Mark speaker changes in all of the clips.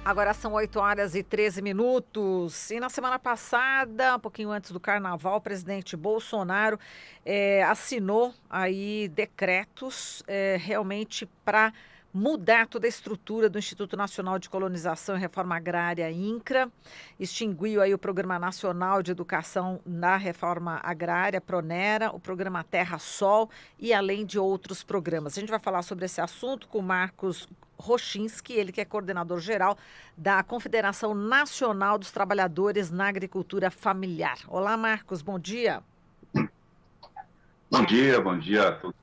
Speaker 1: Agora são 8h13. E na semana passada, um pouquinho antes do carnaval, o presidente Bolsonaro assinou aí decretos realmente para mudar toda a estrutura do Instituto Nacional de Colonização e Reforma Agrária, INCRA, extinguiu aí o Programa Nacional de Educação na Reforma Agrária, PRONERA, o programa Terra Sol e além de outros programas. A gente vai falar sobre esse assunto com o Marcos Rochinski, ele que é coordenador geral da Confederação Nacional dos Trabalhadores na Agricultura Familiar. Olá, Marcos, bom dia.
Speaker 2: Bom dia a todos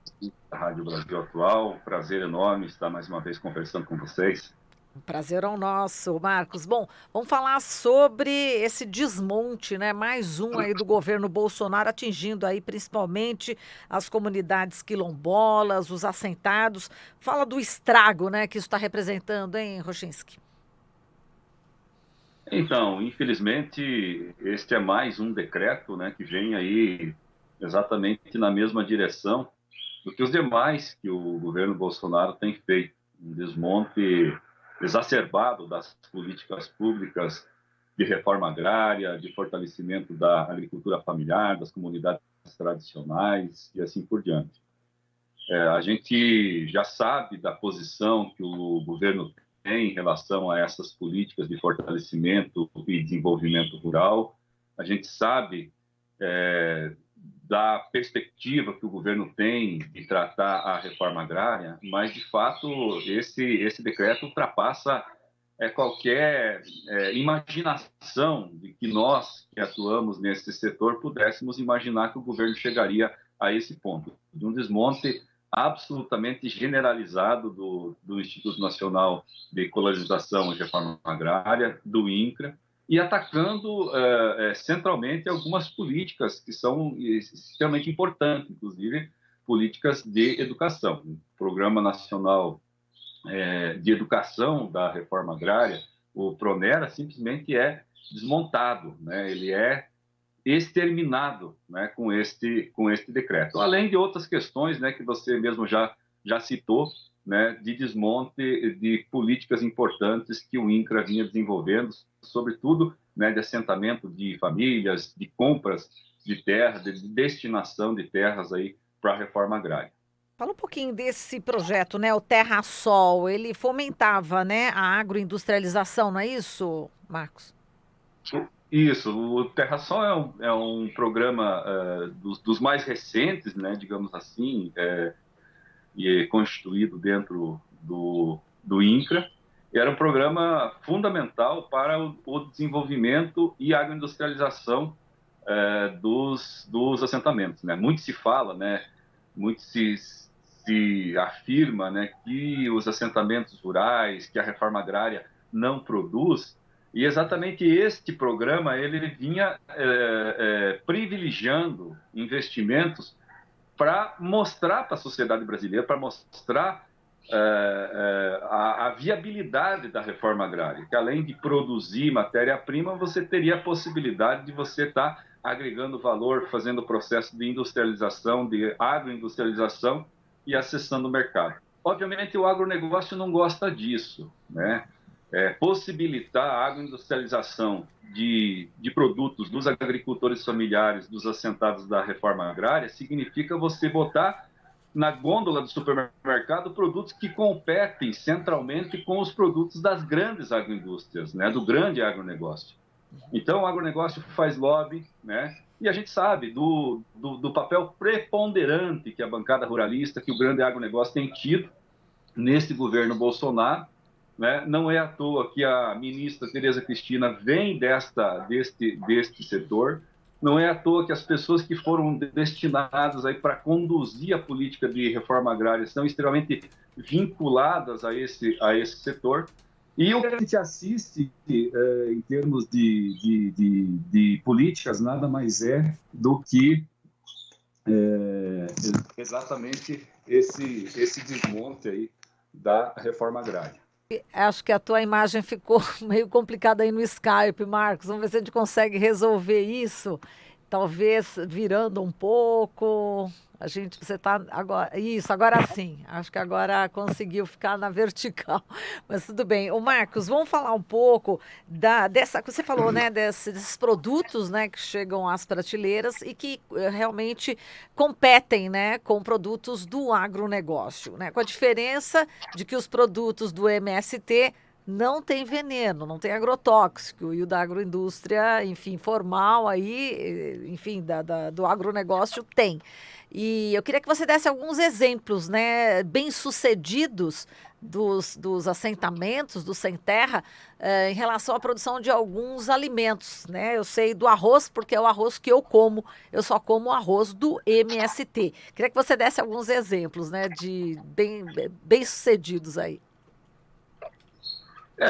Speaker 2: da Rádio Brasil Atual. Prazer enorme estar mais uma vez conversando com vocês.
Speaker 1: Um prazer ao nosso, Marcos. Bom, vamos falar sobre esse desmonte, né? Mais um aí do governo Bolsonaro atingindo aí principalmente as comunidades quilombolas, os assentados. Fala do estrago, né, que isso está representando, hein, Rochinski?
Speaker 2: Então, infelizmente, este é mais um decreto, né, que vem aí exatamente na mesma direção do que os demais que o governo Bolsonaro tem feito. Um desmonte exacerbado das políticas públicas de reforma agrária, de fortalecimento da agricultura familiar, das comunidades tradicionais e assim por diante. A gente já sabe da posição que o governo tem em relação a essas políticas de fortalecimento e desenvolvimento rural. A gente sabe da perspectiva que o governo tem de tratar a reforma agrária, mas, de fato, esse decreto ultrapassa qualquer imaginação de que nós, que atuamos nesse setor, pudéssemos imaginar que o governo chegaria a esse ponto, de um desmonte absolutamente generalizado do Instituto Nacional de Colonização e Reforma Agrária, do INCRA, e atacando centralmente algumas políticas que são extremamente importantes, inclusive políticas de educação. O Programa Nacional de Educação da Reforma Agrária, o PRONERA, simplesmente é desmontado, né? Ele é exterminado, né, com este decreto. Além de outras questões, né, que você mesmo já citou, né, de desmonte de políticas importantes que o INCRA vinha desenvolvendo, sobretudo, né, de assentamento de famílias, de compras de terra, de destinação de terras aí para a reforma agrária.
Speaker 1: Fala um pouquinho desse projeto, né? O Terra Sol, ele fomentava, né, a agroindustrialização, não é isso, Marcos?
Speaker 2: Isso, o TerraSol é um programa dos mais recentes, né, digamos assim, e é constituído dentro do INCRA. E era um programa fundamental para o desenvolvimento e agroindustrialização dos assentamentos, né? Muito se fala, né, muito se afirma, né, que os assentamentos rurais, que a reforma agrária não produz, e exatamente este programa ele vinha privilegiando investimentos para mostrar para a sociedade brasileira, para mostrar a viabilidade da reforma agrária, que além de produzir matéria-prima, você teria a possibilidade de você estar agregando valor, fazendo o processo de industrialização, de agroindustrialização e acessando o mercado. Obviamente, o agronegócio não gosta disso, né? Possibilitar a agroindustrialização de produtos dos agricultores familiares, dos assentados da reforma agrária, significa você botar na gôndola do supermercado produtos que competem centralmente com os produtos das grandes agroindústrias, né, do grande agronegócio. Então, o agronegócio faz lobby, né, e a gente sabe do papel preponderante que a bancada ruralista, que o grande agronegócio tem tido nesse governo Bolsonaro, né? Não é à toa que a ministra Tereza Cristina vem deste setor, não é à toa que as pessoas que foram destinadas aí para conduzir a política de reforma agrária estão extremamente vinculadas a esse setor. E o que a gente assiste em termos de políticas nada mais é do que exatamente esse desmonte aí da reforma agrária.
Speaker 1: Acho que a tua imagem ficou meio complicada aí no Skype, Marcos. Vamos ver se a gente consegue resolver isso. talvez virando um pouco. Você está agora. Isso, agora sim. Acho que agora conseguiu ficar na vertical. Mas tudo bem. Ô, Marcos, vamos falar um pouco dessa que você falou, né? Desses produtos, né, que chegam às prateleiras e que realmente competem, né, com produtos do agronegócio, né? Com a diferença de que os produtos do MST não tem veneno, não tem agrotóxico, e o da agroindústria, enfim, formal aí, enfim, do agronegócio tem. E eu queria que você desse alguns exemplos, né, bem-sucedidos dos assentamentos, do sem terra, em relação à produção de alguns alimentos, né? Eu sei do arroz, porque é o arroz que eu como, eu só como o arroz do MST. Queria que você desse alguns exemplos, né, de bem-sucedidos aí.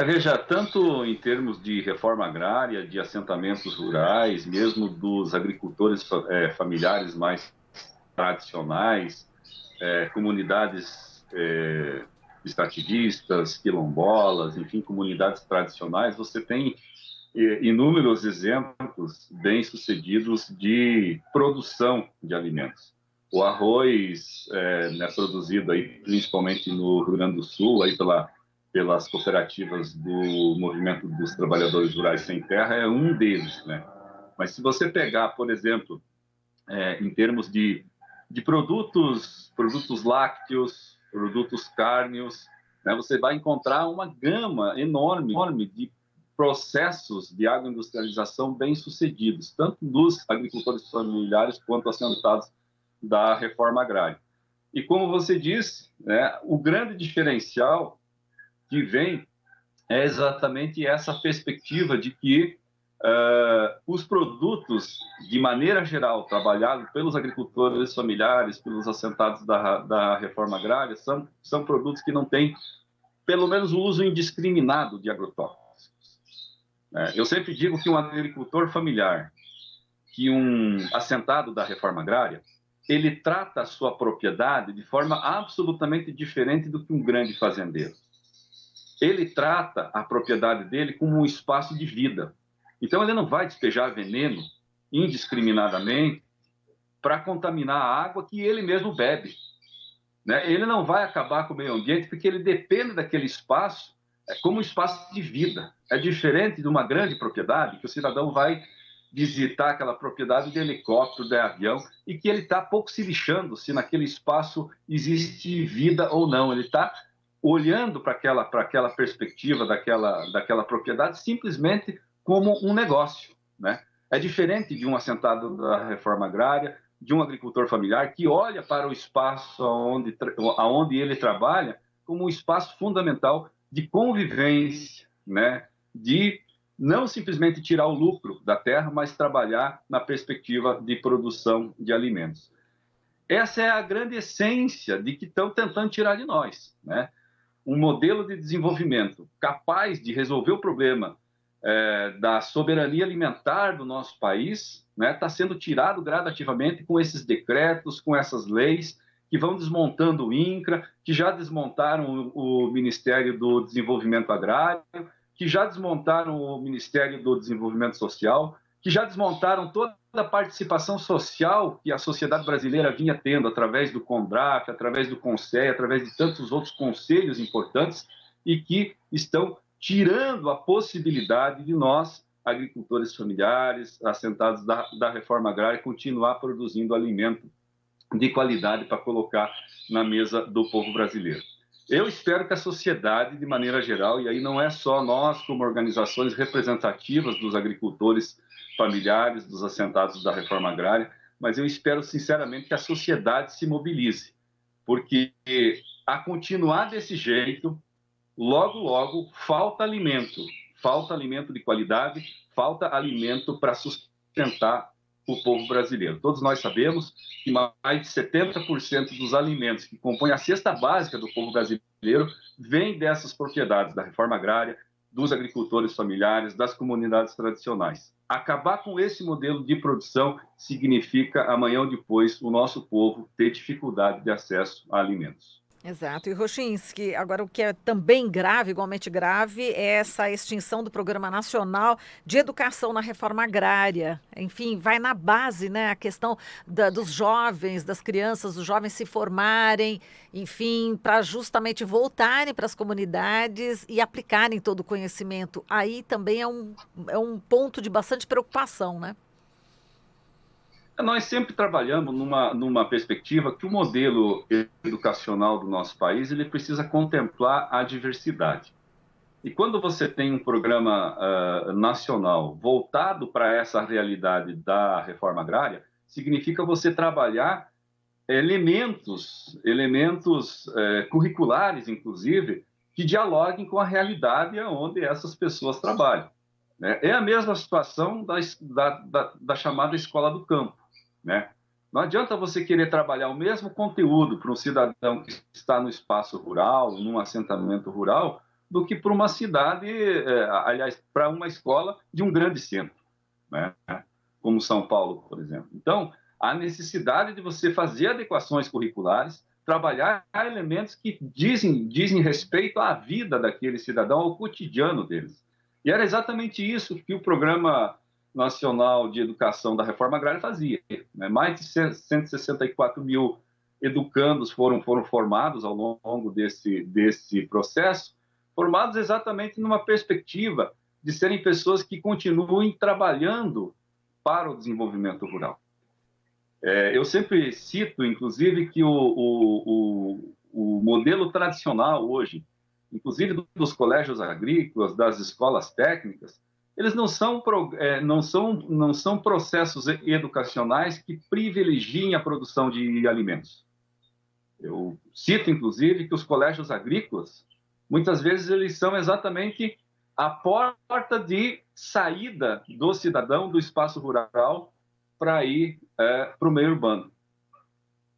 Speaker 2: Veja, tanto em termos de reforma agrária, de assentamentos rurais, mesmo dos agricultores familiares mais tradicionais, comunidades extrativistas, quilombolas, enfim, comunidades tradicionais, você tem inúmeros exemplos bem-sucedidos de produção de alimentos. O arroz né, produzido aí, principalmente no Rio Grande do Sul, aí pelas cooperativas do Movimento dos Trabalhadores Rurais Sem Terra, é um deles, né? Mas se você pegar, por exemplo, em termos de produtos lácteos, produtos cárneos, né, você vai encontrar uma gama enorme de processos de agroindustrialização bem-sucedidos, tanto dos agricultores familiares quanto assentados da reforma agrária. E como você disse, né, o grande diferencial que vem é exatamente essa perspectiva de que os produtos, de maneira geral, trabalhados pelos agricultores familiares, pelos assentados da reforma agrária, são produtos que não têm, pelo menos, o uso indiscriminado de agrotóxicos. Eu sempre digo que um agricultor familiar, que um assentado da reforma agrária, ele trata a sua propriedade de forma absolutamente diferente do que um grande fazendeiro. Ele trata a propriedade dele como um espaço de vida. Então, ele não vai despejar veneno indiscriminadamente para contaminar a água que ele mesmo bebe, né? Ele não vai acabar com o meio ambiente porque ele depende daquele espaço como um espaço de vida. É diferente de uma grande propriedade que o cidadão vai visitar aquela propriedade de helicóptero, de avião, e que ele está pouco se lixando se naquele espaço existe vida ou não. Ele está olhando para aquela perspectiva daquela propriedade simplesmente como um negócio, né? É diferente de um assentado da reforma agrária, de um agricultor familiar que olha para o espaço onde ele trabalha como um espaço fundamental de convivência, né? De não simplesmente tirar o lucro da terra, mas trabalhar na perspectiva de produção de alimentos. Essa é a grande essência de que estão tentando tirar de nós, né? Um modelo de desenvolvimento capaz de resolver o problema da soberania alimentar do nosso país, né, está sendo tirado gradativamente com esses decretos, com essas leis que vão desmontando o INCRA, que já desmontaram o Ministério do Desenvolvimento Agrário, que já desmontaram o Ministério do Desenvolvimento Social, que já desmontaram toda a participação social que a sociedade brasileira vinha tendo através do CONDRAF, através do CONSEI, através de tantos outros conselhos importantes e que estão tirando a possibilidade de nós, agricultores familiares, assentados da reforma agrária, continuar produzindo alimento de qualidade para colocar na mesa do povo brasileiro. Eu espero que a sociedade, de maneira geral, e aí não é só nós como organizações representativas dos agricultores familiares, dos assentados da reforma agrária, mas eu espero sinceramente que a sociedade se mobilize, porque a continuar desse jeito, logo falta alimento de qualidade, falta alimento para sustentar o povo brasileiro. Todos nós sabemos que mais de 70% dos alimentos que compõem a cesta básica do povo brasileiro vêm dessas propriedades da reforma agrária, dos agricultores familiares, das comunidades tradicionais. Acabar com esse modelo de produção significa, amanhã ou depois, o nosso povo ter dificuldade de acesso a alimentos.
Speaker 1: Exato. E Rochinski, agora o que é também grave, igualmente grave, é essa extinção do Programa Nacional de Educação na Reforma Agrária. Enfim, vai na base, né, a questão dos jovens, das crianças, dos jovens se formarem, enfim, para justamente voltarem para as comunidades e aplicarem todo o conhecimento. Aí também é um ponto de bastante preocupação, né?
Speaker 2: Nós sempre trabalhamos numa perspectiva que o modelo educacional do nosso país ele precisa contemplar a diversidade. E quando você tem um programa nacional voltado para essa realidade da reforma agrária, significa você trabalhar elementos curriculares, inclusive, que dialoguem com a realidade onde essas pessoas trabalham. Né? É a mesma situação da chamada escola do campo. Né? Não adianta você querer trabalhar o mesmo conteúdo para um cidadão que está no espaço rural, num assentamento rural, do que para uma cidade, aliás, para uma escola de um grande centro, né? Como São Paulo, por exemplo. Então, há necessidade de você fazer adequações curriculares, trabalhar elementos que dizem respeito à vida daquele cidadão, ao cotidiano deles. E era exatamente isso que o Programa Nacional de Educação da Reforma Agrária fazia. Né? Mais de 164 mil educandos foram formados ao longo desse processo, formados exatamente numa perspectiva de serem pessoas que continuem trabalhando para o desenvolvimento rural. Eu sempre cito, inclusive, que o modelo tradicional hoje, inclusive dos colégios agrícolas, das escolas técnicas, eles não são processos educacionais que privilegiem a produção de alimentos. Eu cito, inclusive, que os colégios agrícolas, muitas vezes, eles são exatamente a porta de saída do cidadão do espaço rural para ir para o meio urbano.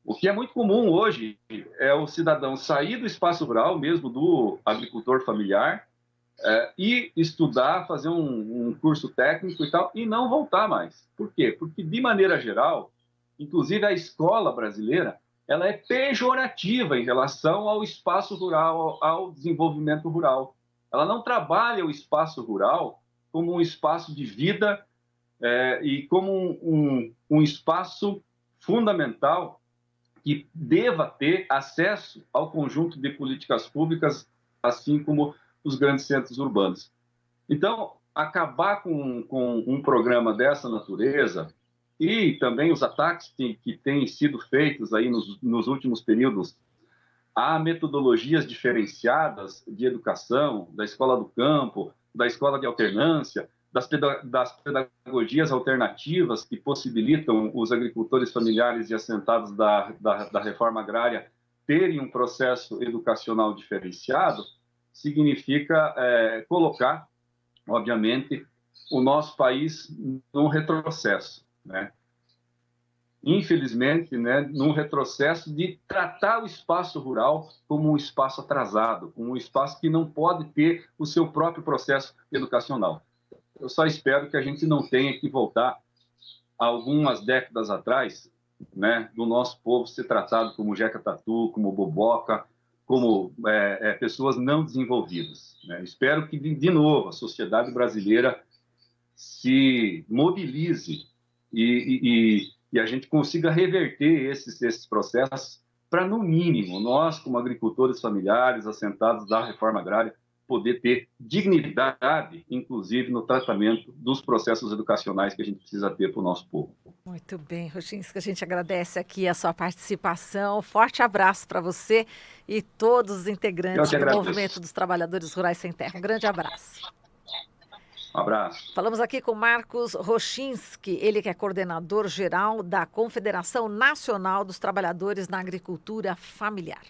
Speaker 2: O que é muito comum hoje é o cidadão sair do espaço rural, mesmo do agricultor familiar, e estudar, fazer um curso técnico e tal, e não voltar mais. Por quê? Porque, de maneira geral, inclusive a escola brasileira, ela é pejorativa em relação ao espaço rural, ao desenvolvimento rural. Ela não trabalha o espaço rural como um espaço de vida e como um espaço fundamental que deva ter acesso ao conjunto de políticas públicas, assim como os grandes centros urbanos. Então, acabar com um programa dessa natureza e também os ataques que têm sido feitos aí nos últimos períodos a metodologias diferenciadas de educação, da escola do campo, da escola de alternância, das pedagogias alternativas que possibilitam os agricultores familiares e assentados da reforma agrária terem um processo educacional diferenciado, significa colocar, obviamente, o nosso país num retrocesso, né? Infelizmente, né, num retrocesso de tratar o espaço rural como um espaço atrasado, como um espaço que não pode ter o seu próprio processo educacional. Eu só espero que a gente não tenha que voltar algumas décadas atrás, né, do nosso povo ser tratado como jeca tatu, como boboca, como pessoas não desenvolvidas. Né? Espero que, de novo, a sociedade brasileira se mobilize e a gente consiga reverter esses processos para, no mínimo, nós, como agricultores familiares assentados da reforma agrária, poder ter dignidade, inclusive no tratamento dos processos educacionais que a gente precisa ter para o nosso povo.
Speaker 1: Muito bem, Rochinski, a gente agradece aqui a sua participação. Forte abraço para você e todos os
Speaker 2: Eu
Speaker 1: integrantes
Speaker 2: que
Speaker 1: do
Speaker 2: agradeço.
Speaker 1: Movimento dos Trabalhadores Rurais Sem Terra. Um grande abraço.
Speaker 2: Um abraço.
Speaker 1: Falamos aqui com Marcos Rochinski, ele que é coordenador geral da Confederação Nacional dos Trabalhadores na Agricultura Familiar.